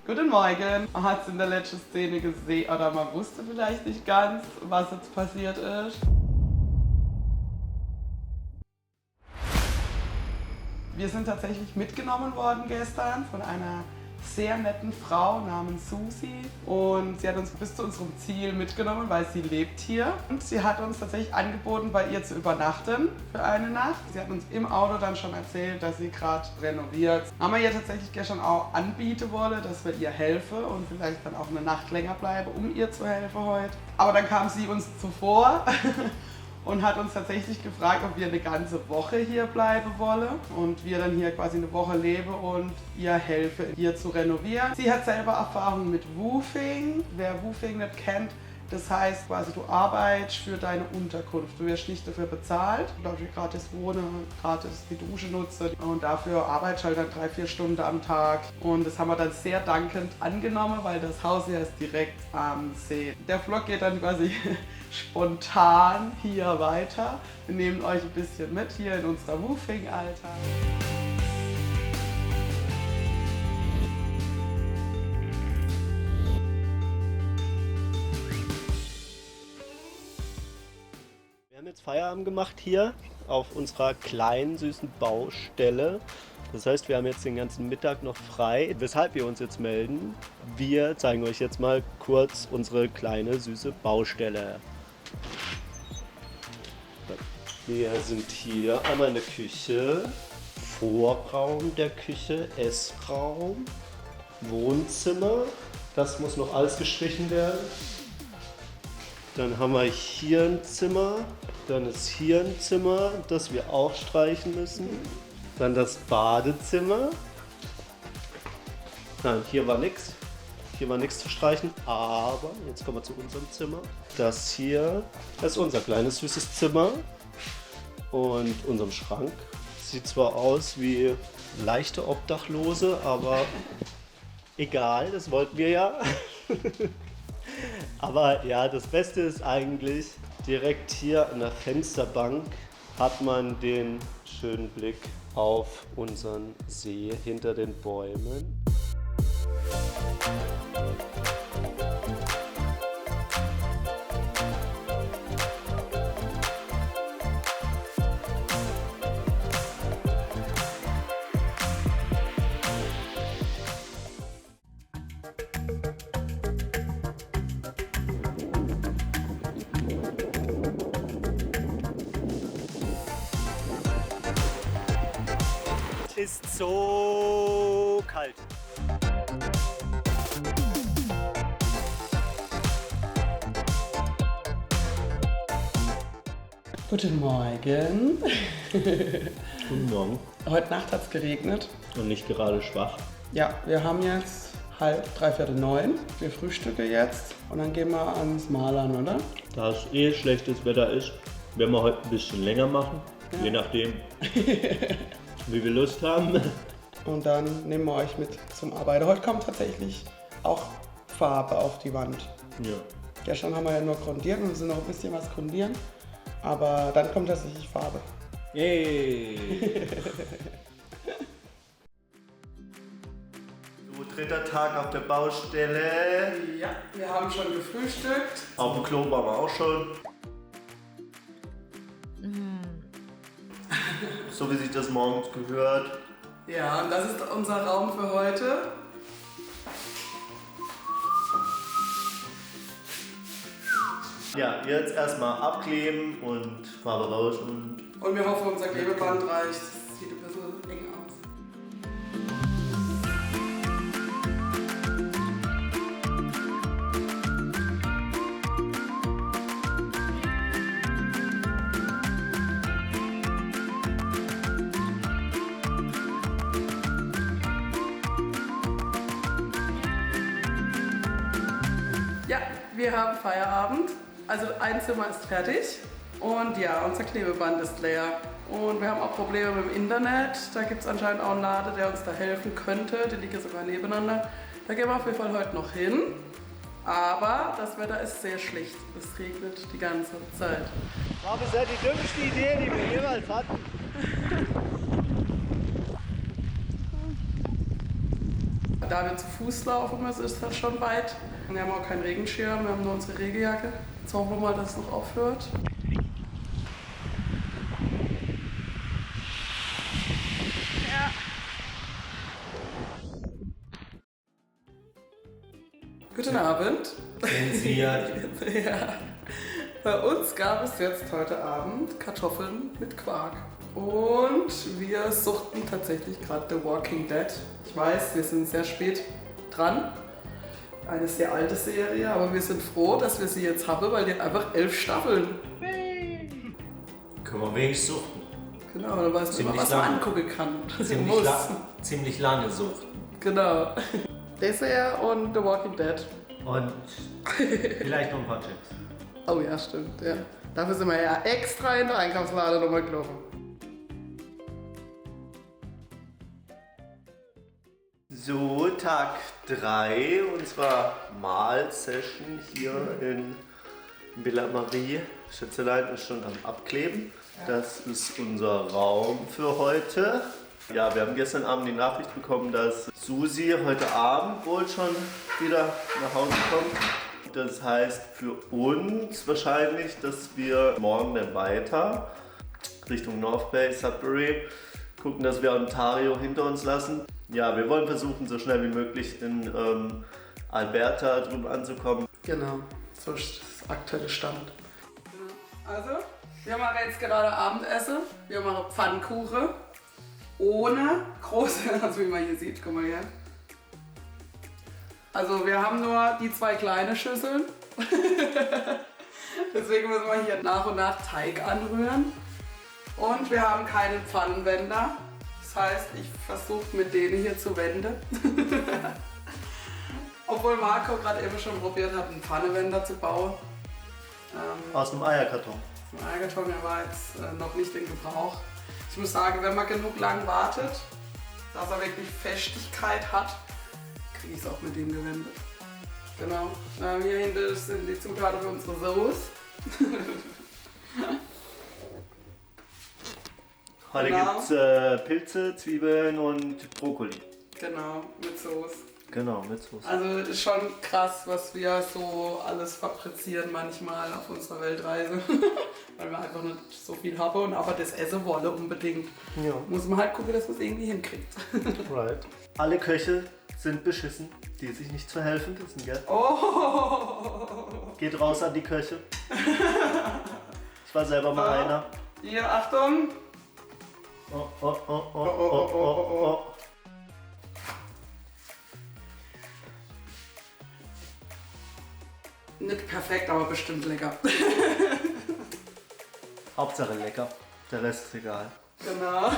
Guten Morgen. Man hat es in der letzten Szene gesehen oder man wusste vielleicht nicht ganz, was jetzt passiert ist. Wir sind tatsächlich mitgenommen worden gestern von einer sehr netten Frau namens Susi und sie hat uns bis zu unserem Ziel mitgenommen, weil sie lebt hier. Und sie hat uns tatsächlich angeboten, bei ihr zu übernachten für eine Nacht. Sie hat uns im Auto dann schon erzählt, dass sie gerade renoviert. Haben wir ihr tatsächlich gestern auch anbieten wollen, dass wir ihr helfen und vielleicht dann auch eine Nacht länger bleiben, um ihr zu helfen heute. Aber dann kam sie uns zuvor und hat uns tatsächlich gefragt, ob wir eine ganze Woche hier bleiben wollen und wir dann hier quasi eine Woche leben und ihr helfen, hier zu renovieren. Sie hat selber Erfahrung mit Woofing. Wer Woofing nicht kennt, das heißt quasi, du arbeitest für deine Unterkunft. Du wirst nicht dafür bezahlt, du darfst gratis wohnen, gratis die Dusche nutzen und dafür arbeitest halt dann 3-4 Stunden am Tag. Und das haben wir dann sehr dankend angenommen, weil das Haus hier ist direkt am See. Der Vlog geht dann quasi spontan hier weiter. Wir nehmen euch ein bisschen mit hier in unserer Woofing-Alltag. Wir haben jetzt Feierabend gemacht hier auf unserer kleinen, süßen Baustelle. Das heißt, wir haben jetzt den ganzen Mittag noch frei. Weshalb wir uns jetzt melden, wir zeigen euch jetzt mal kurz unsere kleine, süße Baustelle. Wir sind hier einmal in der Küche, Vorraum der Küche, Essraum, Wohnzimmer. Das muss noch alles gestrichen werden. Dann haben wir hier ein Zimmer, dann ist hier ein Zimmer, das wir auch streichen müssen. Dann das Badezimmer. Nein, hier war nichts. Hier war nichts zu streichen, aber jetzt kommen wir zu unserem Zimmer. Das hier ist unser kleines süßes Zimmer und unserem Schrank. Sieht zwar aus wie leichte Obdachlose, aber egal, das wollten wir ja. Aber ja, das Beste ist eigentlich, direkt hier an der Fensterbank hat man den schönen Blick auf unseren See hinter den Bäumen. Ist so kalt. Guten Morgen. Guten Morgen. Heute Nacht hat es geregnet. Und nicht gerade schwach. Ja, wir haben jetzt 8:30, 9:15. Wir frühstücken jetzt und dann gehen wir ans Malern, oder? Da es eh schlechtes Wetter ist, werden wir heute ein bisschen länger machen. Ja. Je nachdem, wie wir Lust haben. Und dann nehmen wir euch mit zum Arbeiten. Heute kommt tatsächlich auch Farbe auf die Wand. Ja. Gestern haben wir ja nur grundiert und wir sind noch ein bisschen was grundieren. Aber dann kommt tatsächlich Farbe. Yay! So, dritter Tag auf der Baustelle. Ja, wir haben schon gefrühstückt. Auf dem Klo waren wir auch schon. So wie sich das morgens gehört. Ja, und das ist unser Raum für heute. Ja, jetzt erstmal abkleben und Farbe raus Und wir hoffen, unser Klebeband reicht. Das sieht ein bisschen eng aus. Ja, wir haben Feierabend. Also ein Zimmer ist fertig und ja, unser Klebeband ist leer. Und wir haben auch Probleme mit dem Internet. Da gibt es anscheinend auch einen Laden, der uns da helfen könnte. Die liegen sogar nebeneinander. Da gehen wir auf jeden Fall heute noch hin. Aber das Wetter ist sehr schlicht. Es regnet die ganze Zeit. War bisher die dümmste Idee, die wir jemals hatten. da wir zu Fuß laufen müssen, ist das schon weit. Und wir haben auch keinen Regenschirm, wir haben nur unsere Regenjacke. Jetzt hoffen wir mal, dass es noch aufhört. Ja. Guten Abend. Zensiert. Ja. Bei uns gab es jetzt heute Abend Kartoffeln mit Quark. Und wir suchten tatsächlich gerade The Walking Dead. Ich weiß, wir sind sehr spät dran. Eine sehr alte Serie, aber wir sind froh, dass wir sie jetzt haben, weil die hat einfach 11 Staffeln. Können wir wenig suchten. Genau, dann weiß man immer, Ziemlich was man lang. angucken kann. Ziemlich lange suchten. Genau. Dessert und The Walking Dead. Und vielleicht noch ein paar Chips. Oh ja, stimmt. Ja. Dafür sind wir ja extra in der Einkaufslade nochmal gelaufen. So, Tag 3 unserer Mahl-Session hier in Villa Marie. Schätzelein ist schon am Abkleben. Das ist unser Raum für heute. Ja, wir haben gestern Abend die Nachricht bekommen, dass Susi heute Abend wohl schon wieder nach Hause kommt. Das heißt für uns wahrscheinlich, dass wir morgen dann weiter Richtung North Bay, Sudbury gucken, dass wir Ontario hinter uns lassen. Ja, wir wollen versuchen, so schnell wie möglich in Alberta drüben anzukommen. Genau, so ist das aktuelle Stand. Also, wir machen jetzt gerade Abendessen. Wir machen Pfannkuchen ohne große, also wie man hier sieht, guck mal her. Also wir haben nur die 2 kleine Schüsseln. Deswegen müssen wir hier nach und nach Teig anrühren. Und wir haben keinen Pfannenwender. Das heißt, ich versuche mit denen hier zu wenden. Obwohl Marco gerade eben schon probiert hat, einen Pfannenwender zu bauen. Aus dem Eierkarton. Ein Eierkarton, der war jetzt noch nicht in Gebrauch. Ich muss sagen, wenn man genug lang wartet, dass er wirklich Festigkeit hat, kriege ich es auch mit dem gewendet. Genau. Hier hinten sind die Zutaten für unsere Sauce. Heute Genau. gibt es Pilze, Zwiebeln und Brokkoli. Genau, mit Sauce. Genau, mit Soße. Also ist schon krass, was wir so alles fabrizieren manchmal auf unserer Weltreise. Weil wir einfach nicht so viel haben und aber das essen wollen unbedingt. Ja. Muss man halt gucken, dass man es irgendwie hinkriegt. Right. Alle Köche sind beschissen, die sich nicht zu helfen wissen, gell? Oh! Geht raus an die Köche. Ich war selber mal Ja. einer. Hier, Achtung! Oh, oh, oh, oh, oh, oh, oh. Nicht perfekt, aber bestimmt lecker. Hauptsache lecker. Der Rest ist egal. Genau.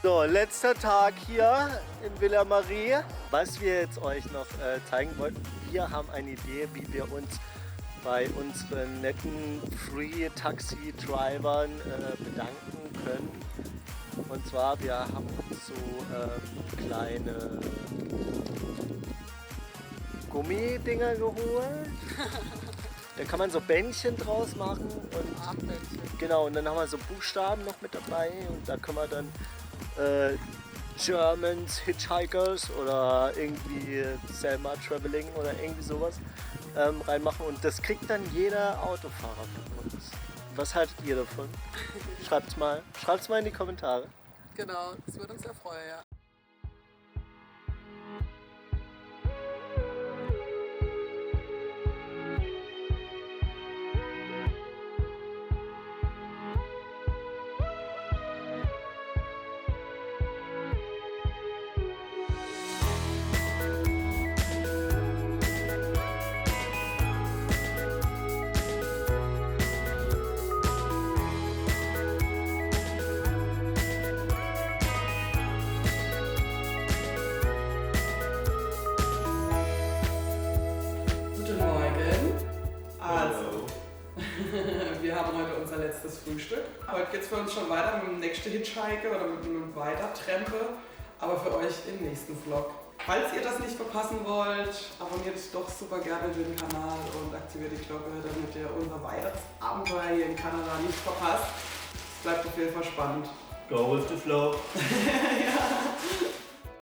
So, letzter Tag hier in Villa Marie. Was wir jetzt euch noch zeigen wollten, wir haben eine Idee, wie wir uns bei unseren netten Free-Taxi-Drivern bedanken können. Und zwar, wir haben uns so kleine Gummidinger geholt. Da kann man so Bändchen draus machen und Armbändchen. genau, und dann haben wir so Buchstaben noch mit dabei und da können wir dann Germans, Hitchhikers oder irgendwie Selma Traveling oder irgendwie sowas reinmachen und das kriegt dann jeder Autofahrer von uns. Was haltet ihr davon? Schreibt's mal in die Kommentare. Genau, das würde uns sehr freuen, ja. Guten Morgen. Also, wir haben heute unser letztes Frühstück. Heute geht es für uns schon weiter mit dem nächsten Hitchhiker oder mit einem Weitertrempe, aber für euch im nächsten Vlog. Falls ihr das nicht verpassen wollt, abonniert doch super gerne den Kanal und aktiviert die Glocke, damit ihr unser weiteres Abenteuer hier in Kanada nicht verpasst. Es bleibt auf jeden Fall spannend. Go with the flow. Ja.